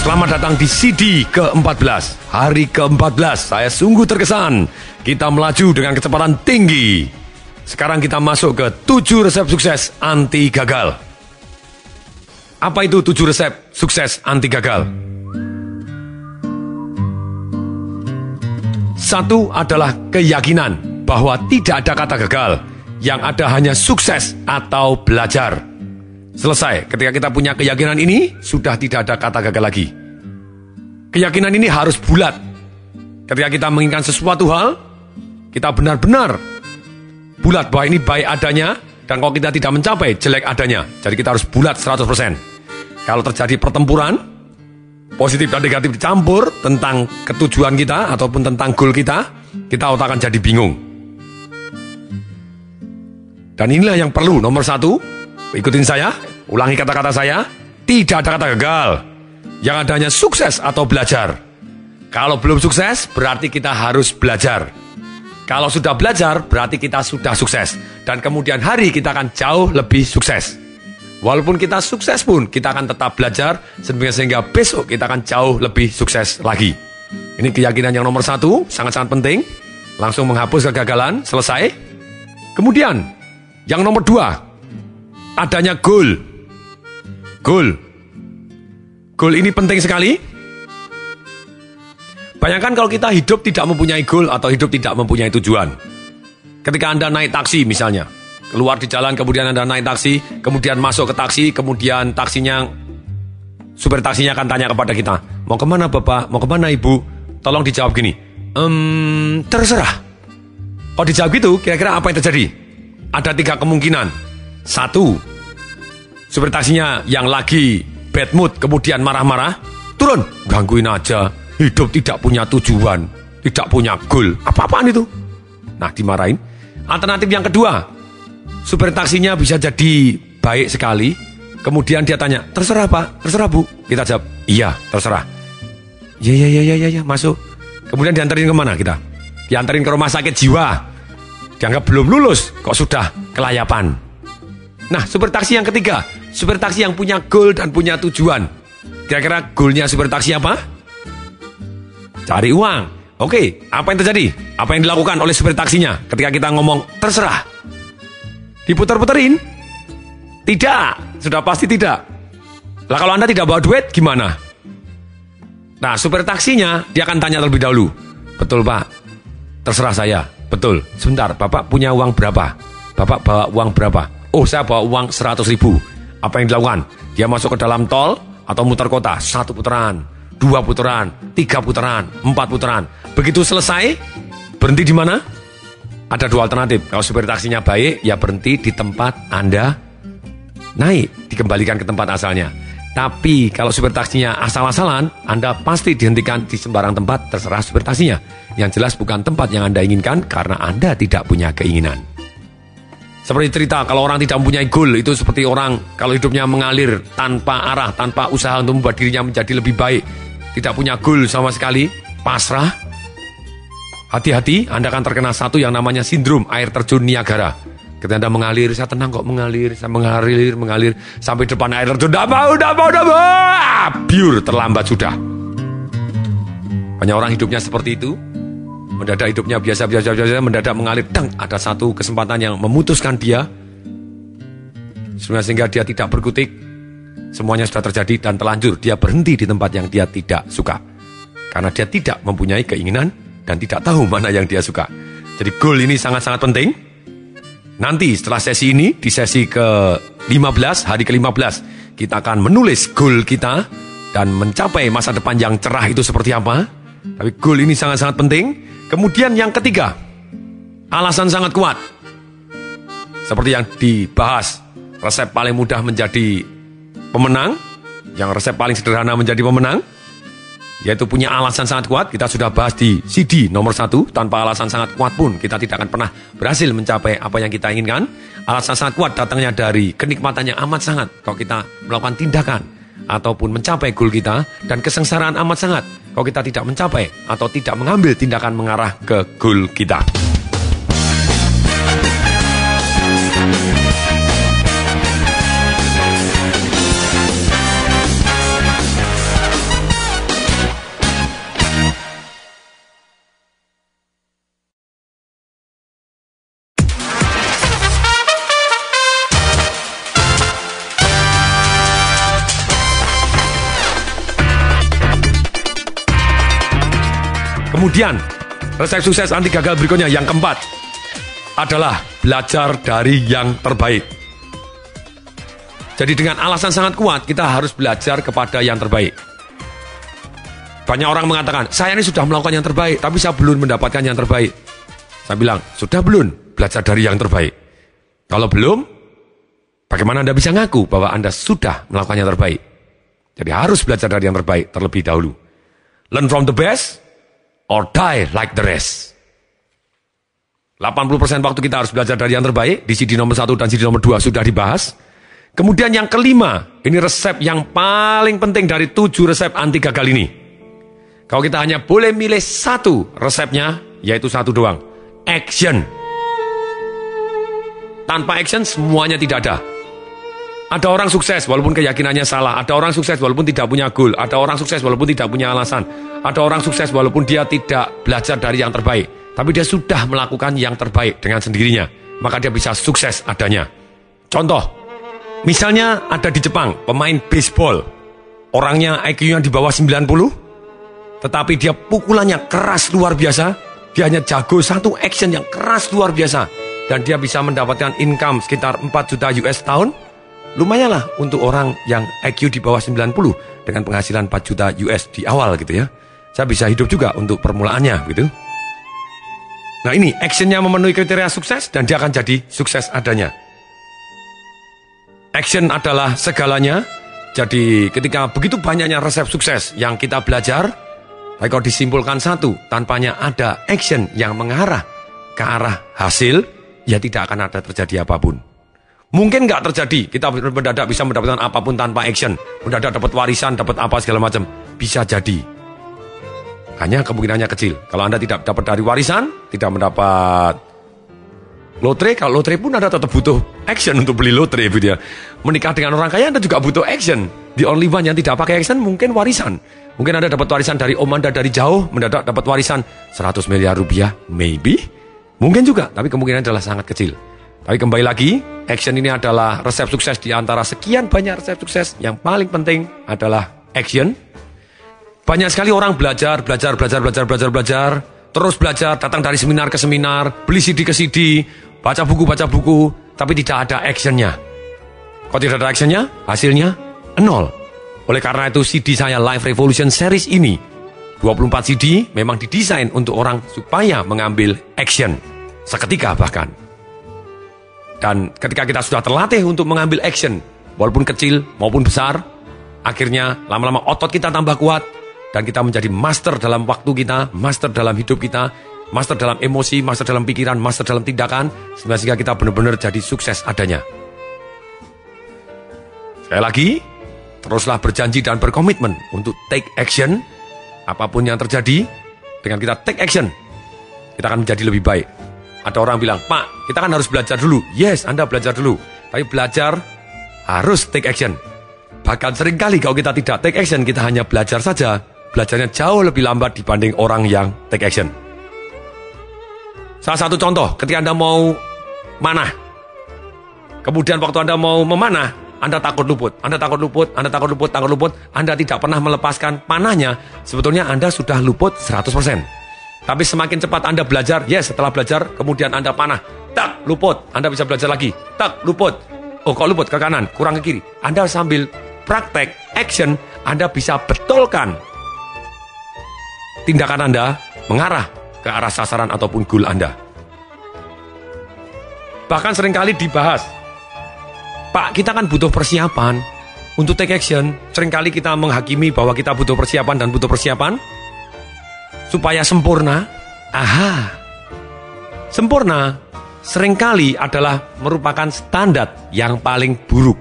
Selamat datang di CD ke-14. Hari ke-14, saya sungguh terkesan. Kita melaju dengan kecepatan tinggi. Sekarang kita masuk ke 7 resep sukses anti gagal. Apa itu 7 resep sukses anti gagal? Satu adalah keyakinan bahwa tidak ada kata gagal. Yang ada hanya sukses atau belajar. Selesai, ketika kita punya keyakinan ini, sudah tidak ada kata gagal lagi. Keyakinan ini harus bulat. Ketika kita menginginkan sesuatu hal, kita benar-benar bulat bahwa ini baik adanya, dan kalau kita tidak mencapai, jelek adanya. Jadi kita harus bulat 100%. Kalau terjadi pertempuran, positif dan negatif dicampur tentang ketujuan kita, ataupun tentang goal kita otak akan jadi bingung. Dan inilah yang perlu, nomor 1, ikutin saya, ulangi kata-kata saya, tidak ada kata gagal. Yang adanya sukses atau belajar. Kalau belum sukses, berarti kita harus belajar. Kalau sudah belajar, berarti kita sudah sukses. Dan kemudian hari kita akan jauh lebih sukses. Walaupun kita sukses pun, kita akan tetap belajar, sehingga besok kita akan jauh lebih sukses lagi. Ini keyakinan yang nomor 1, sangat-sangat penting. Langsung menghapus kegagalan, selesai. Kemudian, yang nomor 2, adanya goal. Goal ini penting sekali. Bayangkan kalau kita hidup tidak mempunyai goal atau hidup tidak mempunyai tujuan. Ketika Anda naik taksi misalnya, keluar di jalan kemudian Anda naik taksi, kemudian masuk ke taksi, kemudian supir taksinya akan tanya kepada kita, mau kemana Bapak, mau kemana Ibu? Tolong dijawab gini, terserah. Kalau dijawab gitu, kira-kira apa yang terjadi? Ada 3 kemungkinan. 1, supir taksinya yang lagi bad mood kemudian marah-marah, turun, gangguin aja, hidup tidak punya tujuan, tidak punya goal, apa-apaan itu. Nah, dimarahin. Alternatif yang kedua, supir taksinya bisa jadi baik sekali, kemudian dia tanya, terserah Pak, terserah Bu. Kita jawab, iya, terserah. Ya, masuk. Kemudian diantarin kemana kita? Diantarin ke rumah sakit jiwa. Dianggap belum lulus, kok sudah kelayapan. Nah, supir taksi yang ketiga, supir taksi yang punya goal dan punya tujuan. Kira-kira goalnya supir taksi apa? Cari uang. Oke, apa yang terjadi? Apa yang dilakukan oleh supir taksinya ketika kita ngomong terserah? Diputer-puterin? Tidak, sudah pasti tidak. Lah kalau Anda tidak bawa duit, gimana? Nah, supir taksinya, dia akan tanya terlebih dahulu. Betul Pak, terserah saya. Betul, sebentar, Bapak punya uang berapa? Bapak bawa uang berapa? Oh, saya bawa uang 100.000. Apa yang dilakukan? Dia masuk ke dalam tol atau muter kota, 1 putaran, 2 putaran, 3 putaran, 4 putaran. Begitu selesai, berhenti di mana? Ada 2 alternatif. Kalau supir taksinya baik, ya berhenti di tempat Anda naik, dikembalikan ke tempat asalnya. Tapi kalau supir taksinya asal-asalan, Anda pasti dihentikan di sembarang tempat, terserah supir taksinya. Yang jelas bukan tempat yang Anda inginkan karena Anda tidak punya keinginan. Seperti cerita, kalau orang tidak mempunyai goal, itu seperti orang kalau hidupnya mengalir tanpa arah, tanpa usaha untuk membuat dirinya menjadi lebih baik. Tidak punya goal sama sekali, pasrah. Hati-hati, Anda akan terkena satu yang namanya sindrom air terjun Niagara. Ketika Anda mengalir, saya tenang kok mengalir, saya mengalir, sampai depan air terjun, udah mau, biur, terlambat sudah. Banyak orang hidupnya seperti itu, mendadak hidupnya biasa, mendadak mengalir, ada satu kesempatan yang memutuskan dia, sehingga dia tidak berkutik, semuanya sudah terjadi dan terlanjur, dia berhenti di tempat yang dia tidak suka. Karena dia tidak mempunyai keinginan dan tidak tahu mana yang dia suka. Jadi goal ini sangat-sangat penting. Nanti setelah sesi ini, di sesi ke-15, hari ke-15, kita akan menulis goal kita dan mencapai masa depan yang cerah itu seperti apa. Tapi goal ini sangat-sangat penting. Kemudian yang ketiga, alasan sangat kuat. Seperti yang dibahas, resep paling mudah menjadi pemenang, yang resep paling sederhana menjadi pemenang, yaitu punya alasan sangat kuat. Kita sudah bahas di CD nomor 1. Tanpa alasan sangat kuat pun kita tidak akan pernah berhasil mencapai apa yang kita inginkan. Alasan sangat kuat datangnya dari kenikmatan yang amat sangat kalau kita melakukan tindakan ataupun mencapai goal kita, dan kesengsaraan amat sangat kalau kita tidak mencapai atau tidak mengambil tindakan mengarah ke goal kita. Kemudian, resep sukses anti gagal berikutnya yang keempat adalah belajar dari yang terbaik. Jadi dengan alasan sangat kuat, kita harus belajar kepada yang terbaik. Banyak orang mengatakan, saya ini sudah melakukan yang terbaik, tapi saya belum mendapatkan yang terbaik. Saya bilang, sudah belum belajar dari yang terbaik? Kalau belum, bagaimana Anda bisa ngaku bahwa Anda sudah melakukan yang terbaik? Jadi harus belajar dari yang terbaik terlebih dahulu. Learn from the best, or die like the rest. 80% waktu kita harus belajar dari yang terbaik. Di CD nomor 1 dan CD nomor 2 sudah dibahas. Kemudian yang kelima, ini resep yang paling penting dari 7 resep anti gagal ini. Kalau kita hanya boleh milih satu resepnya, yaitu satu doang. Action. Tanpa action semuanya tidak ada. Ada orang sukses walaupun keyakinannya salah. Ada orang sukses walaupun tidak punya goal. Ada orang sukses walaupun tidak punya alasan. Ada orang sukses walaupun dia tidak belajar dari yang terbaik. Tapi dia sudah melakukan yang terbaik dengan sendirinya. Maka dia bisa sukses adanya. Contoh, misalnya ada di Jepang, pemain baseball. Orangnya IQ-nya di bawah 90. Tetapi dia pukulannya keras luar biasa. Dia hanya jago satu action yang keras luar biasa. Dan dia bisa mendapatkan income sekitar 4 juta US tahun. Lumayanlah untuk orang yang IQ di bawah 90 dengan penghasilan 4 juta US di awal gitu ya. Saya bisa hidup juga untuk permulaannya gitu. Nah ini actionnya memenuhi kriteria sukses dan dia akan jadi sukses adanya. Action adalah segalanya. Jadi ketika begitu banyaknya resep sukses yang kita belajar, tapi kalau disimpulkan satu, tanpanya ada action yang mengarah ke arah hasil, ya tidak akan ada terjadi apapun. Mungkin nggak terjadi, kita mendadak bisa mendapatkan apapun tanpa action. Mendadak dapat warisan, dapat apa segala macam. Bisa jadi. Hanya kemungkinannya kecil. Kalau Anda tidak dapat dari warisan, tidak mendapat lotre. Kalau lotre pun Anda tetap butuh action untuk beli lotre. Gitu ya. Menikah dengan orang kaya Anda juga butuh action. The only one yang tidak pakai action mungkin warisan. Mungkin Anda dapat warisan dari om Anda dari jauh, mendadak dapat warisan 100 miliar rupiah. Maybe. Mungkin juga, tapi kemungkinannya adalah sangat kecil. Tapi kembali lagi, action ini adalah resep sukses di antara sekian banyak resep sukses. Yang paling penting adalah action. Banyak sekali orang belajar, terus belajar, datang dari seminar ke seminar, beli CD ke CD, baca buku, tapi tidak ada actionnya. Kalau tidak ada actionnya, hasilnya nol. Oleh karena itu CD saya Life Revolution Series ini, 24 CD memang didesain untuk orang supaya mengambil action. Seketika bahkan. Dan ketika kita sudah terlatih untuk mengambil action, walaupun kecil maupun besar, akhirnya lama-lama otot kita tambah kuat, dan kita menjadi master dalam waktu kita, master dalam hidup kita, master dalam emosi, master dalam pikiran, master dalam tindakan, sehingga kita benar-benar jadi sukses adanya. Sekali lagi, teruslah berjanji dan berkomitmen untuk take action. Apapun yang terjadi, dengan kita take action, kita akan menjadi lebih baik. Ada orang bilang, Pak, kita kan harus belajar dulu. Yes, Anda belajar dulu. Tapi belajar harus take action. Bahkan seringkali kalau kita tidak take action, kita hanya belajar saja. Belajarnya jauh lebih lambat dibanding orang yang take action. Salah satu contoh, ketika Anda mau manah. Kemudian waktu Anda mau memanah, Anda takut luput. Anda tidak pernah melepaskan panahnya. Sebetulnya Anda sudah luput 100%. Tapi semakin cepat Anda belajar, yes, setelah belajar, kemudian Anda panah, tak, luput, Anda bisa belajar lagi, tak, luput, oh kok luput, ke kanan, kurang ke kiri. Anda sambil praktek, action, Anda bisa betulkan tindakan Anda mengarah ke arah sasaran ataupun goal Anda. Bahkan seringkali dibahas, Pak, kita kan butuh persiapan untuk take action. Seringkali kita menghakimi bahwa kita butuh persiapan dan butuh persiapan supaya sempurna. Sempurna seringkali adalah merupakan standar yang paling buruk.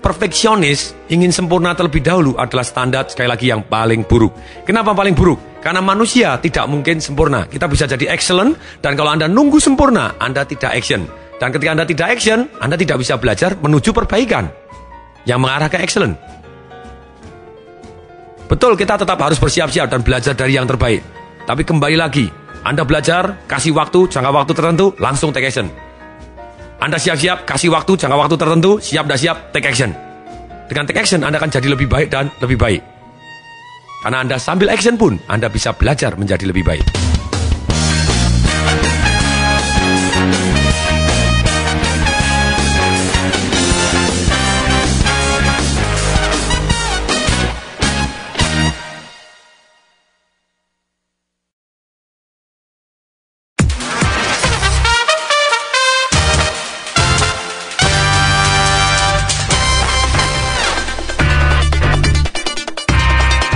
Perfeksionis ingin sempurna terlebih dahulu adalah standar sekali lagi yang paling buruk. Kenapa paling buruk? Karena manusia tidak mungkin sempurna. Kita bisa jadi excellent, dan kalau Anda nunggu sempurna, Anda tidak action. Dan ketika Anda tidak action, Anda tidak bisa belajar menuju perbaikan yang mengarah ke excellent. Betul, kita tetap harus bersiap-siap dan belajar dari yang terbaik. Tapi kembali lagi, Anda belajar, kasih waktu, jangka waktu tertentu, langsung take action. Anda siap-siap, kasih waktu, jangka waktu tertentu, siap dan siap, take action. Dengan take action, Anda akan jadi lebih baik dan lebih baik. Karena Anda sambil action pun, Anda bisa belajar menjadi lebih baik.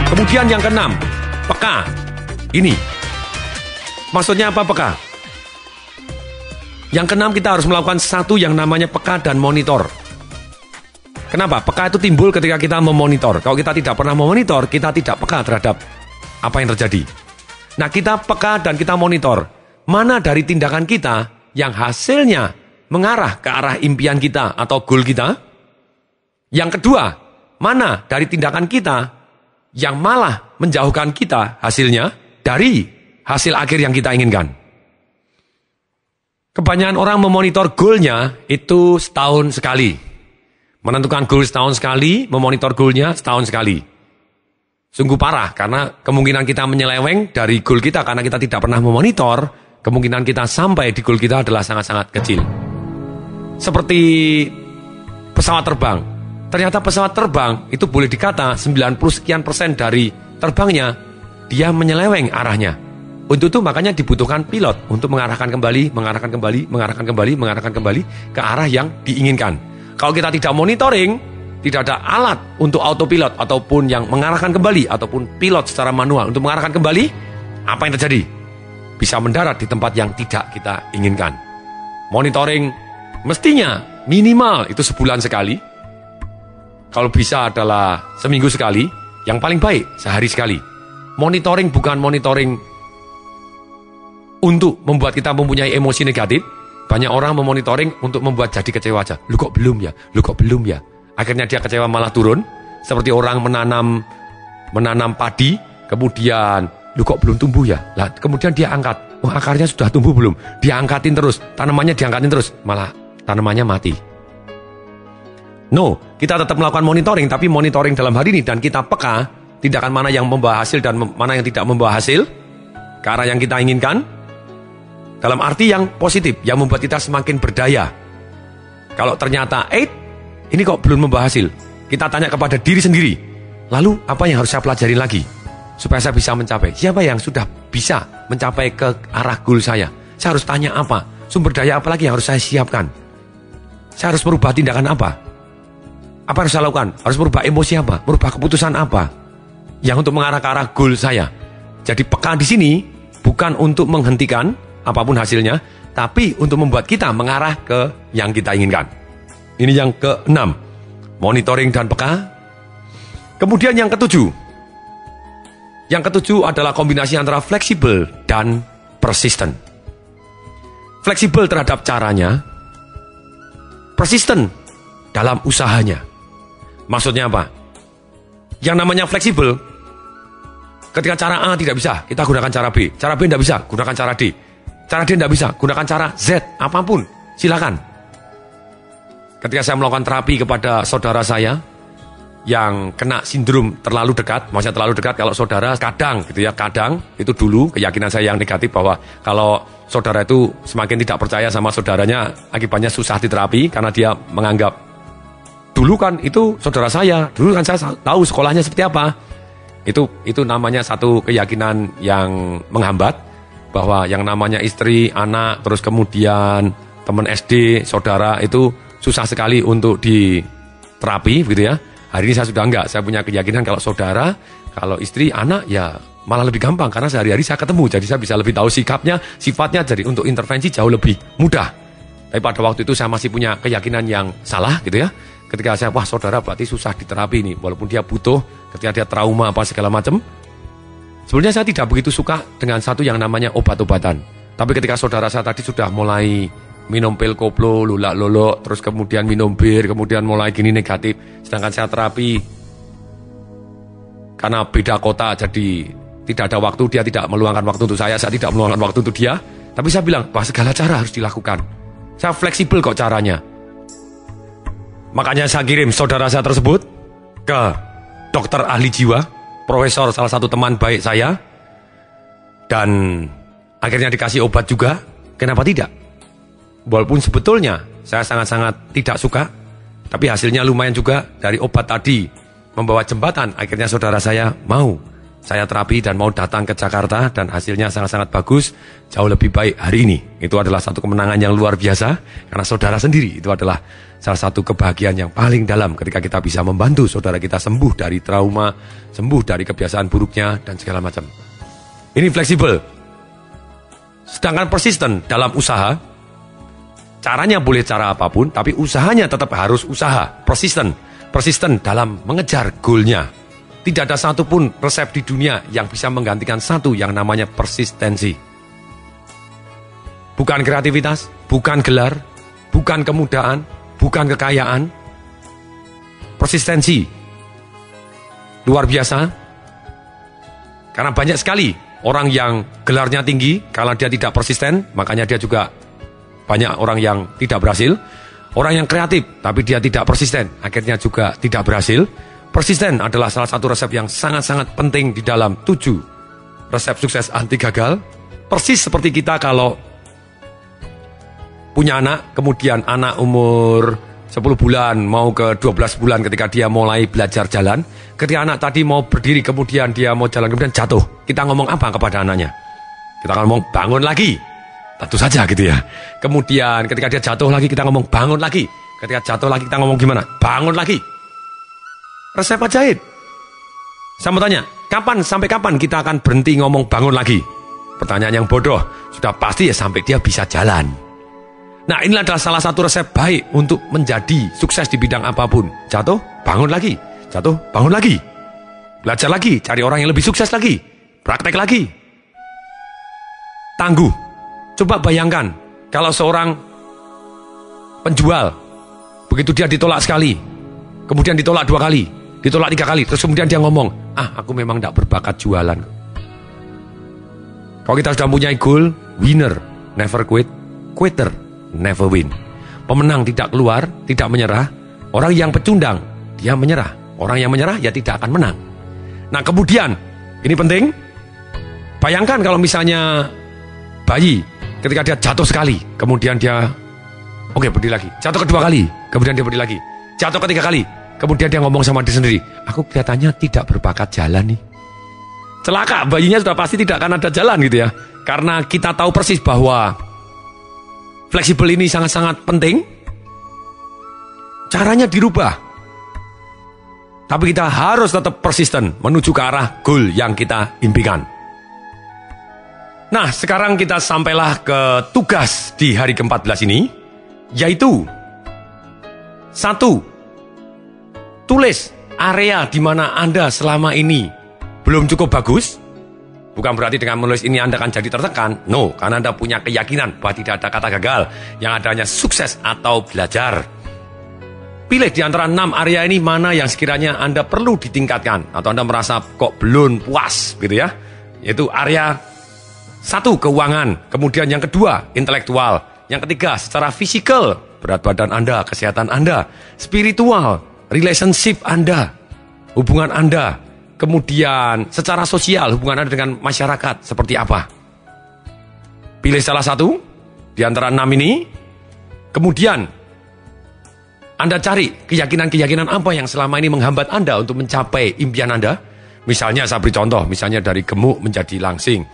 Kemudian yang keenam, peka. Ini, maksudnya apa peka? Yang keenam, kita harus melakukan satu yang namanya peka dan monitor. Kenapa? Peka itu timbul ketika kita memonitor. Kalau kita tidak pernah memonitor, kita tidak peka terhadap apa yang terjadi. Nah, kita peka dan kita monitor. Mana dari tindakan kita yang hasilnya mengarah ke arah impian kita atau goal kita? Yang kedua, mana dari tindakan kita yang malah menjauhkan kita hasilnya dari hasil akhir yang kita inginkan. Kebanyakan orang memonitor goalnya itu setahun sekali. Menentukan goal setahun sekali, memonitor goalnya setahun sekali. Sungguh parah, karena kemungkinan kita menyeleweng dari goal kita karena kita tidak pernah memonitor, kemungkinan kita sampai di goal kita adalah sangat-sangat kecil. Seperti pesawat terbang. Ternyata pesawat terbang itu boleh dikata 90 sekian persen dari terbangnya dia menyeleweng arahnya. Untuk itu makanya dibutuhkan pilot untuk mengarahkan kembali ke arah yang diinginkan. Kalau kita tidak monitoring, tidak ada alat untuk autopilot ataupun yang mengarahkan kembali ataupun pilot secara manual untuk mengarahkan kembali, apa yang terjadi? Bisa mendarat di tempat yang tidak kita inginkan. Monitoring mestinya minimal itu sebulan sekali. Kalau bisa adalah seminggu sekali, yang paling baik sehari sekali. Monitoring bukan monitoring untuk membuat kita mempunyai emosi negatif. Banyak orang memonitoring untuk membuat jadi kecewa aja. Lu kok belum ya? Akhirnya dia kecewa malah turun. Seperti orang menanam padi, kemudian lu kok belum tumbuh ya? Lah, kemudian dia angkat. Oh, akarnya sudah tumbuh belum? Dia angkatin terus, tanamannya diangkatin terus, malah tanamannya mati. No, kita tetap melakukan monitoring, tapi monitoring dalam hal ini dan kita peka tindakan mana yang membawa hasil dan mana yang tidak membawa hasil ke arah yang kita inginkan. Dalam arti yang positif, yang membuat kita semakin berdaya. Kalau ternyata ini kok belum membawa hasil, kita tanya kepada diri sendiri, lalu apa yang harus saya pelajari lagi supaya saya bisa mencapai? Siapa yang sudah bisa mencapai ke arah goal saya? Saya harus tanya apa? Sumber daya apa lagi yang harus saya siapkan? Saya harus merubah tindakan apa? Apa harus saya lakukan? Harus merubah emosi apa? Merubah keputusan apa? Yang untuk mengarah ke arah goal saya. Jadi peka di sini bukan untuk menghentikan apapun hasilnya, tapi untuk membuat kita mengarah ke yang kita inginkan. Ini yang keenam, monitoring dan peka. Kemudian yang ketujuh. Yang ketujuh adalah kombinasi antara fleksibel dan persisten. Fleksibel terhadap caranya, persisten dalam usahanya. Maksudnya apa? Yang namanya fleksibel, ketika cara A tidak bisa, kita gunakan cara B. Cara B tidak bisa, gunakan cara D. Cara D tidak bisa, gunakan cara Z. Apapun, silakan. Ketika saya melakukan terapi kepada saudara saya yang kena sindrom terlalu dekat, maksudnya terlalu dekat kalau saudara kadang itu dulu keyakinan saya yang negatif bahwa kalau saudara itu semakin tidak percaya sama saudaranya, akibatnya susah diterapi karena dia menganggap dulu kan itu saudara saya, dulu kan saya tahu sekolahnya seperti apa. Itu namanya satu keyakinan yang menghambat bahwa yang namanya istri, anak, terus kemudian teman SD, saudara itu susah sekali untuk diterapi gitu ya. Hari ini saya sudah enggak, saya punya keyakinan kalau saudara, kalau istri, anak ya malah lebih gampang karena sehari-hari saya ketemu, jadi saya bisa lebih tahu sikapnya, sifatnya, jadi untuk intervensi jauh lebih mudah. Tapi pada waktu itu saya masih punya keyakinan yang salah gitu ya. Ketika saya, wah saudara berarti susah diterapi nih, walaupun dia butuh, ketika dia trauma apa segala macam. Sebenarnya saya tidak begitu suka dengan satu yang namanya obat-obatan. Tapi ketika saudara saya tadi sudah mulai minum pil koplo, lulak-lolok, terus kemudian minum bir, kemudian mulai gini negatif. Sedangkan saya terapi, karena beda kota, jadi tidak ada waktu, dia tidak meluangkan waktu untuk saya tidak meluangkan waktu untuk dia. Tapi saya bilang, bahwa segala cara harus dilakukan. Saya fleksibel kok caranya. Makanya saya kirim saudara saya tersebut ke dokter ahli jiwa profesor, salah satu teman baik saya, dan akhirnya dikasih obat juga, kenapa tidak? Walaupun sebetulnya saya sangat-sangat tidak suka, tapi hasilnya lumayan juga. Dari obat tadi membawa jembatan, akhirnya saudara saya mau saya terapi dan mau datang ke Jakarta, dan hasilnya sangat-sangat bagus, jauh lebih baik hari ini. Itu adalah satu kemenangan yang luar biasa, karena saudara sendiri itu adalah salah satu kebahagiaan yang paling dalam ketika kita bisa membantu saudara kita sembuh dari trauma, sembuh dari kebiasaan buruknya, dan segala macam. Ini fleksibel. Sedangkan persisten dalam usaha, caranya boleh cara apapun, tapi usahanya tetap harus usaha. Persisten dalam mengejar goalnya. Tidak ada satupun resep di dunia yang bisa menggantikan satu yang namanya persistensi. Bukan kreativitas, bukan gelar, bukan kemudahan, bukan kekayaan. Persistensi. Luar biasa. Karena banyak sekali orang yang gelarnya tinggi, kalau dia tidak persisten, makanya dia juga banyak orang yang tidak berhasil. Orang yang kreatif, tapi dia tidak persisten, akhirnya juga tidak berhasil. Persisten adalah salah satu resep yang sangat-sangat penting di dalam 7 resep sukses anti gagal. Persis seperti kita kalau punya anak, kemudian anak umur 10 bulan mau ke 12 bulan ketika dia mulai belajar jalan. Ketika anak tadi mau berdiri, kemudian dia mau jalan, kemudian jatuh. Kita ngomong apa kepada anaknya? Kita ngomong bangun lagi. Tentu saja gitu ya. Kemudian ketika dia jatuh lagi, kita ngomong bangun lagi. Ketika jatuh lagi, kita ngomong gimana? Bangun lagi. Resep ajaib. Saya mau tanya, sampai kapan kita akan berhenti ngomong bangun lagi? Pertanyaan yang bodoh. Sudah pasti ya sampai dia bisa jalan. Nah, inilah adalah salah satu resep baik untuk menjadi sukses di bidang apapun. Jatuh, bangun lagi. Jatuh, bangun lagi. Belajar lagi, cari orang yang lebih sukses lagi. Praktek lagi. Tangguh. Coba bayangkan, kalau seorang penjual, begitu dia ditolak sekali, kemudian ditolak 2 kali, ditolak 3 kali, terus kemudian dia ngomong, aku memang tidak berbakat jualan. Kalau kita sudah mempunyai goal, winner never quit, quitter never win. Pemenang tidak keluar, tidak menyerah. Orang yang pecundang, dia menyerah. Orang yang menyerah, ya tidak akan menang. Nah kemudian, ini penting, bayangkan kalau misalnya bayi, ketika dia jatuh sekali, kemudian dia, berdiri lagi. Jatuh kedua kali, kemudian dia berdiri lagi. Jatuh ketiga kali, kemudian dia ngomong sama diri sendiri, aku kelihatannya tidak berbakat jalan nih. Celaka, bayinya sudah pasti tidak akan ada jalan gitu ya. Karena kita tahu persis bahwa fleksibel ini sangat-sangat penting. Caranya dirubah. Tapi kita harus tetap persisten menuju ke arah goal yang kita impikan. Nah, sekarang kita sampailah ke tugas di hari ke-14 ini, yaitu 1. Tulis area di mana Anda selama ini belum cukup bagus. Bukan berarti dengan menulis ini Anda akan jadi tertekan. No, karena Anda punya keyakinan bahwa tidak ada kata gagal, yang adanya sukses atau belajar. Pilih di antara 6 area ini mana yang sekiranya Anda perlu ditingkatkan, atau Anda merasa kok belum puas gitu ya. Yaitu area 1, keuangan. Kemudian yang kedua, intelektual. Yang ketiga, secara fisikal, berat badan Anda, kesehatan Anda. Spiritual, relationship Anda, hubungan Anda. Kemudian secara sosial, hubungan Anda dengan masyarakat seperti apa. Pilih salah satu di antara 6 ini. Kemudian Anda cari keyakinan-keyakinan apa yang selama ini menghambat Anda untuk mencapai impian Anda. Misalnya saya beri contoh, misalnya dari gemuk menjadi langsing,